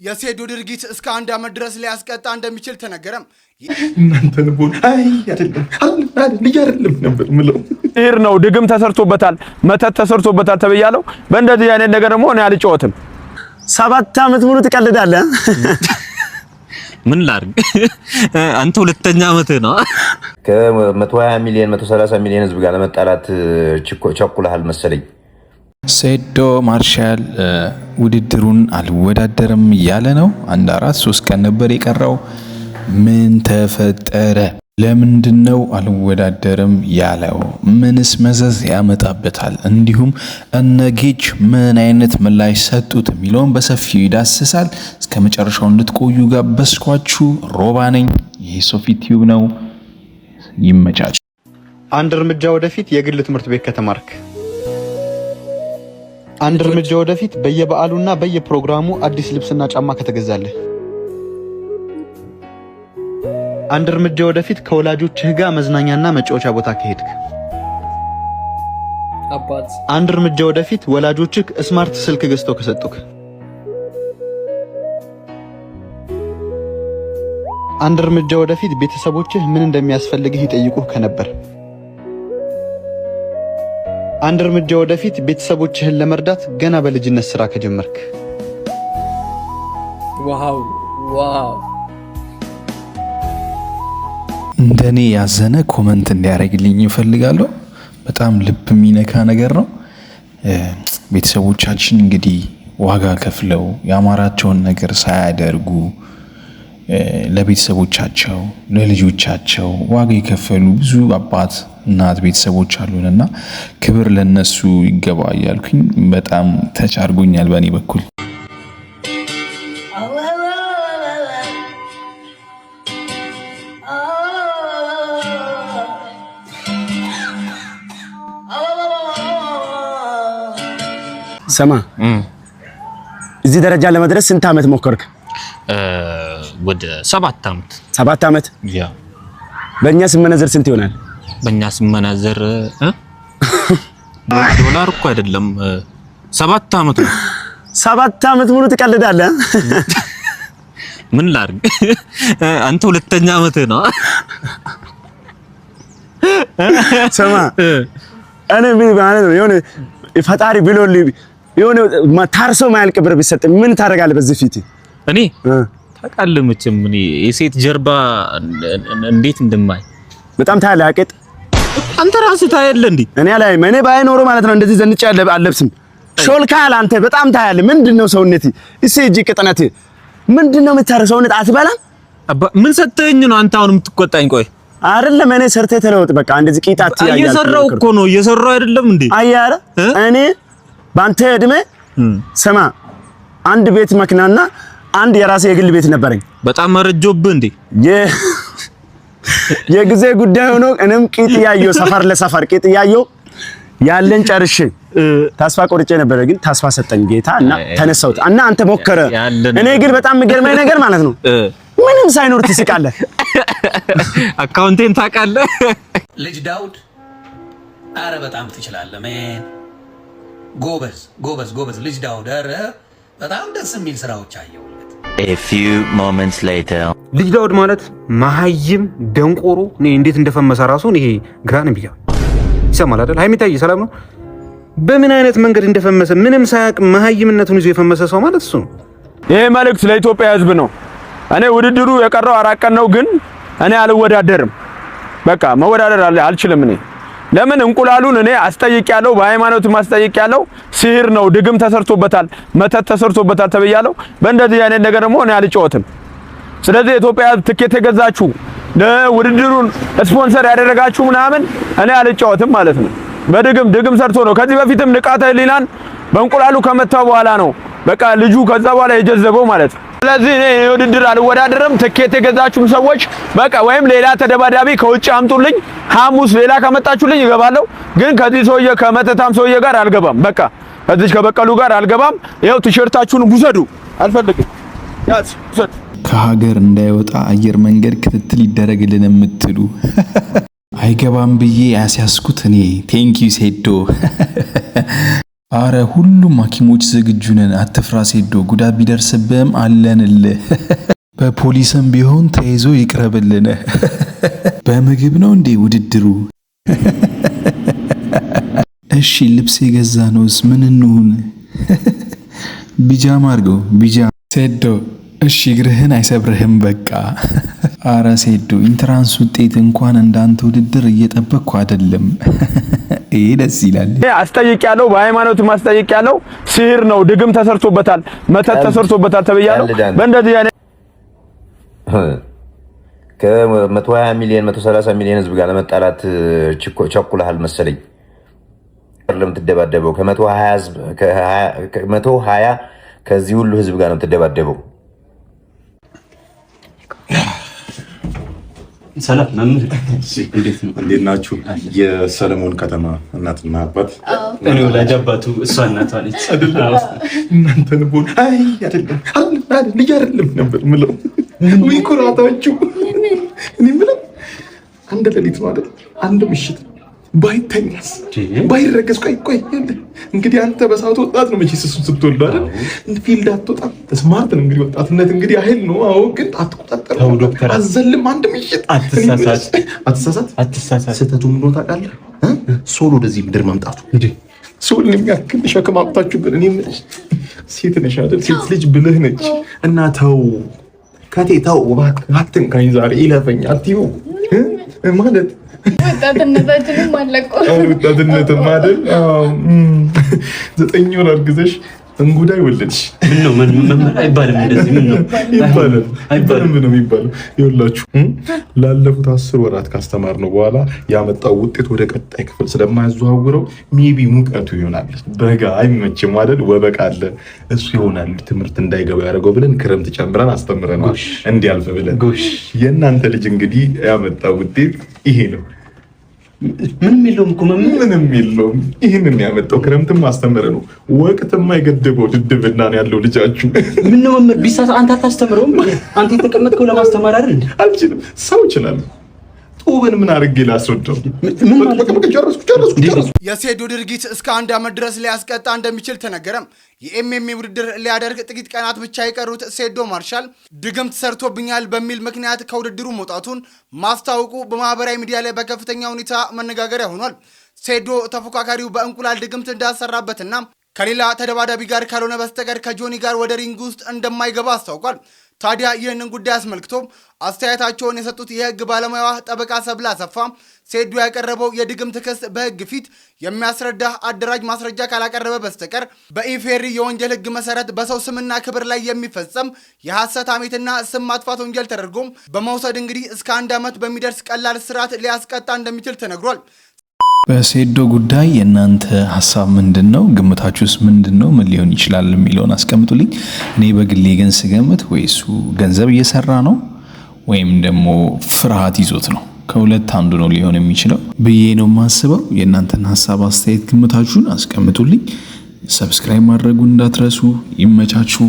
የሴዶ ድርጊት እስከ 1 ዓመት ድረስ ሊያስቀጣ እንደሚችል ተነገረም። እናንተ ነው አይደለም ነበር ምለው ይር ነው ድግም ተሰርቶበታል መተት ተሰርቶበታል ተበያለው። በእንደዚህ አይነት ነገር ደግሞ እኔ አልጫወትም። 7 ዓመት ሙሉ ትቀልዳለህ። ምን ላርግ አንተ ሁለተኛ ዓመት ነው። ከ120 ሚሊዮን 130 ሚሊዮን ህዝብ ጋር ለመጣላት ቸኩለሃል መሰለኝ። ሴዶ ማርሻል ውድድሩን አልወዳደርም ያለ ነው። 4-3 ቀን ነበር የቀረው። ምን ተፈጠረ? ለምንድነው አልወዳደርም ያለው? ምንስ መዘዝ ያመጣበታል? እንዲሁም እነጌች ምን አይነት ምላሽ ሰጡት የሚለውን በሰፊው ይዳስሳል። እስከ መጨረሻው እንድትቆዩ ጋበዝኳችሁ። ሮባ ነኝ። ይሄ ሶፊ ቲዩብ ነው። ይመቻች። አንድ እርምጃ ወደፊት የግል ትምህርት ቤት ከተማርክ፣ አንድ እርምጃ ወደፊት በየበዓሉና በየፕሮግራሙ አዲስ ልብስና ጫማ ከተገዛለህ፣ አንድ እርምጃ ወደፊት ከወላጆችህ ጋር መዝናኛና መጫወቻ ቦታ ከሄድክ፣ አንድ እርምጃ ወደፊት ወላጆችህ ስማርት ስልክ ገዝተው ከሰጡክ፣ አንድ እርምጃ ወደፊት ቤተሰቦችህ ምን እንደሚያስፈልግህ ይጠይቁህ ከነበር፣ አንድ እርምጃ ወደፊት ቤተሰቦችህን ለመርዳት ገና በልጅነት ስራ ከጀመርክ። ዋው ዋው! እንደኔ ያዘነ ኮመንት እንዲያደርግልኝ እፈልጋለሁ። በጣም ልብ የሚነካ ነገር ነው። ቤተሰቦቻችን እንግዲህ ዋጋ ከፍለው ያማራቸውን ነገር ሳያደርጉ ለቤተሰቦቻቸው ለልጆቻቸው ዋጋ የከፈሉ ብዙ አባት እናት ቤተሰቦች አሉንና ክብር ለነሱ ይገባ እያልኩኝ በጣም ተቻርጎኛል በእኔ በኩል። ሰማ እዚህ ደረጃ ለመድረስ ስንት ዓመት ሞከርክ? ወደ 7 ዓመት። 7 ዓመት? ያ በእኛ ስመነዘር ስንት ይሆናል? በእኛ ስመነዘር ዶላር እኮ አይደለም 7 ዓመት ነው። 7 ዓመት ሙሉ ትቀልዳለህ። ምን ላርግ አንተ ሁለተኛ ዓመት ነው። ሰማ እኔ ምን ማለት ነው የሆነ ፈጣሪ ብሎልኝ የሆነ ታርሶ ማያልቅ ብር ቢሰጥ ምን ታደርጋለህ? በዚህ ፊት እኔ ታውቃለህ መቼም እኔ የሴት ጀርባ እንዴት እንደማይ በጣም ታያለህ። አቀጥ አንተ ራስህ ታያለህ እንዴ? እኔ አላይም። እኔ ባይኖር ማለት ነው እንደዚህ ዘንጭ አለብስም። ሾልካል አንተ በጣም ታያለህ። ምንድነው ሰውነቴ? እሺ እጂ ቅጥነቴ ምንድነው የምታረው? ሰውነት አትበላም? ምን ሰተኝ ነው አንተ አሁን የምትቆጣኝ? ቆይ አይደለም እኔ ሰርተህ ተለወጥ። በቃ እንደዚህ ቂጣት ያያል። እየሰራው እኮ ነው እየሰራው አይደለም እንዴ? አያረ እኔ ባንተ እድሜ ሰማ አንድ ቤት መኪናና አንድ የራሴ የግል ቤት ነበረኝ። በጣም መረጆብህ እንዴ? የጊዜ ጉዳይ ሆኖ እኔም ቂጥ ያየው ሰፈር ለሰፈር ቂጥ ያየው ያለን ጨርሼ ተስፋ ቆርጬ ነበር። ግን ተስፋ ሰጠኝ ጌታ እና ተነሳሁት እና አንተ ሞከረ። እኔ ግን በጣም የሚገርመኝ ነገር ማለት ነው ምንም ሳይኖር ትስቃለህ። አካውንቴን ታውቃለህ? ልጅ ዳውድ አረ በጣም ትችላለህ ማን። ጎበዝ ልጅ ዳውድ አረ በጣም ደስ የሚል ስራዎች አየሁለት። A few moments later ልጅ ዳውድ ማለት መሀይም ደንቆሮ እኔ እንዴት እንደፈመሰ ራሱን ይሄ ግራን ቢያ ይሰማል አይደል? ሃይሚታይ ሰላም ነው። በምን አይነት መንገድ እንደፈመሰ ምንም ሳያውቅ መሀይምነቱን ይዞ የፈመሰ ሰው ማለት እሱ ነው። ይሄ መልእክት ለኢትዮጵያ ሕዝብ ነው። እኔ ውድድሩ የቀረው 4 ቀን ነው፣ ግን እኔ አልወዳደርም። በቃ መወዳደር አልችልም። እኔ ለምን እንቁላሉን እኔ አስጠይቄያለሁ፣ በሃይማኖት ማስጠይቄያለሁ። ሲህር ነው ድግም ተሰርቶበታል መተት ተሰርቶበታል ተብያለሁ። በእንደዚህ አይነት ነገር ደግሞ እኔ አልጫወትም። ስለዚህ ኢትዮጵያ ትኬት የገዛችሁ ለውድድሩን ስፖንሰር ያደረጋችሁ ምናምን እኔ አልጫወትም ማለት ነው። ድግም ሰርቶ ነው። ከዚህ በፊትም ንቃተ ህሊናን በእንቁላሉ ከመታው በኋላ ነው በቃ ልጁ ከዛ በኋላ የጀዘበው ማለት ነው። ስለዚህ እኔ ውድድር አልወዳደርም። ትኬት የገዛችሁም ሰዎች በቃ ወይም ሌላ ተደባዳቢ ከውጭ አምጡልኝ። ሐሙስ ሌላ ከመጣችሁልኝ እገባለሁ። ግን ከዚህ ሰውዬ ከመተታም ሰውዬ ጋር አልገባም። በቃ ከዚህ ከበቀሉ ጋር አልገባም። ይኸው ቲሸርታችሁን ውሰዱ። አልፈልግም። ያዝ ውሰድ። ከሀገር እንዳይወጣ አየር መንገድ ክትትል ይደረግልን የምትሉ አይገባም ብዬ ያስያዝኩት እኔ ቴንኪዩ ሴዶ አረ ሁሉም ሐኪሞች ዝግጁ ነን፣ አትፍራ ሴዶ፣ ጉዳት ቢደርስብህም አለንልህ። በፖሊስም ቢሆን ተይዞ ይቅረብልን። በምግብ ነው እንዴ ውድድሩ? እሺ ልብስ የገዛ ነውስ ምን እንሁን? ቢጃማ አድርገው ቢጃማ። ሴዶ እሺ እግርህን አይሰብርህም በቃ። አረ ሴዶ ኢንትራንስ ውጤት እንኳን እንዳንተ ውድድር እየጠበቅኩ አይደለም። ይሄ ደስ ይላል። አስጠይቄያለሁ፣ በሃይማኖት ማስጠይቄያለሁ። ሲህር ነው፣ ድግም ተሰርቶበታል፣ መተት ተሰርቶበታል ተብያለሁ። በእንደዚህ አይነት ከ120 ሚሊዮን 130 ሚሊዮን ህዝብ ጋር ለመጣላት ቸኩለሃል መሰለኝ። ለምትደባደበው ከ120 ከዚህ ሁሉ ህዝብ ጋር ነው የምትደባደበው። ሰላም መምህር፣ እንዴት ናችሁ? የሰለሞን ከተማ እናትና አባት እኔ ወላጅ አባቱ እሷ እናቷ ነች። እናንተን ቦል አይ አይደለም ልጅ አይደለም ነበር ምለው ወይ ኩራታችሁ። እኔ ምለው አንድ ሌሊት ነው አይደል? አንድ ምሽት ባይተኛስ ባይረገዝ ቆይ እንግዲህ አንተ በሰዓቱ ወጣት ነው መቼስ እሱን ስትወልዱ አይደል? ፊልድ አትወጣም። ስማርት ነው እንግዲህ ወጣትነት እንግዲህ አይል ነው። አዎ ግን አትቆጣጠር። አው ዶክተር አዘልም አንድ ምሽት አትሳሳት። ስህተቱ ምን ነው ታውቃለህ? ሶል ወደዚህ ምድር ማምጣቱ እንዴ ሶል የሚያክል ሸክም አምጣችሁብን። እኔ የምልሽ ሴት ነሽ አይደል? ሴት ልጅ ብልህ ነች እና ተው ከቴታው እባክህ አትንካኝ ዛሬ ይለፈኝ አትዩ ማለት ወጣትነታችንም አለቀ። ወጣትነትም አይደል? 9 ወር አርግዘሽ እንጉዳይ ወለድሽ። ምን ነው መምህር አይባልም እንደዚህ። ምን ነው አይባልም ነው የሚባለው። ይኸውላችሁ ላለፉት 10 ወራት ካስተማርነው በኋላ ያመጣው ውጤት ወደ ቀጣይ ክፍል ስለማያዘዋውረው ሜቢ ሙቀቱ ይሆናል። በጋ አይመችም አይደል? ወበቃ አለ እሱ ይሆናል ትምህርት እንዳይገባ ያደረገው ብለን ክረምት ጨምረን አስተምረናል እንዲያልፍ ብለን። የእናንተ ልጅ እንግዲህ ያመጣው ውጤት ይሄ ነው። ምንም የለውም እኮ ምንም የለውም። ይህንን ያመጣው ክረምትም አስተምረ ነው። ወቅትም አይገድበው ድድብና ነው ያለው ልጃችሁ። ምን ነው መምህር ቢሳሳ አንተ አታስተምረውም? አንተ የተቀመጥከው ለማስተማር አይደል እንዴ? አልችልም። ሰው ይችላል። ጡብን ምን አድርጌ ላስረዳው? የሴዶ ድርጊት እስከ 1 ዓመት ድረስ ሊያስቀጣ እንደሚችል ተነገረም። የኤምኤምኤ ውድድር ሊያደርግ ጥቂት ቀናት ብቻ የቀሩት ሴዶ ማርሻል ድግምት ሰርቶብኛል በሚል ምክንያት ከውድድሩ መውጣቱን ማስታወቁ በማህበራዊ ሚዲያ ላይ በከፍተኛ ሁኔታ መነጋገሪያ ሆኗል። ሴዶ ተፎካካሪው በእንቁላል ድግምት እንዳሰራበትና ከሌላ ተደባዳቢ ጋር ካልሆነ በስተቀር ከጆኒ ጋር ወደ ሪንግ ውስጥ እንደማይገባ አስታውቋል። ታዲያ ይህንን ጉዳይ አስመልክቶ አስተያየታቸውን የሰጡት የህግ ባለሙያዋ ጠበቃ ሰብለ አሰፋ ሴዶ ያቀረበው የድግምት ክስ በህግ ፊት የሚያስረዳ አደራጅ ማስረጃ ካላቀረበ በስተቀር በኢፌሪ የወንጀል ህግ መሰረት በሰው ስምና ክብር ላይ የሚፈጸም የሐሰት ሐሜትና ስም ማጥፋት ወንጀል ተደርጎ በመውሰድ እንግዲህ እስከ 1 ዓመት በሚደርስ ቀላል እስራት ሊያስቀጣ እንደሚችል ተነግሯል። በሴዶ ጉዳይ የእናንተ ሀሳብ ምንድን ነው? ግምታችሁስ ምንድን ነው? ምን ሊሆን ይችላል የሚለውን አስቀምጡልኝ። እኔ በግሌ ግን ስገምት ወይ እሱ ገንዘብ እየሰራ ነው ወይም ደግሞ ፍርሃት ይዞት ነው። ከሁለት አንዱ ነው ሊሆን የሚችለው ብዬ ነው የማስበው። የእናንተን ሀሳብ፣ አስተያየት፣ ግምታችሁን አስቀምጡልኝ። ሰብስክራይብ ማድረጉን እንዳትረሱ። ይመቻችሁ።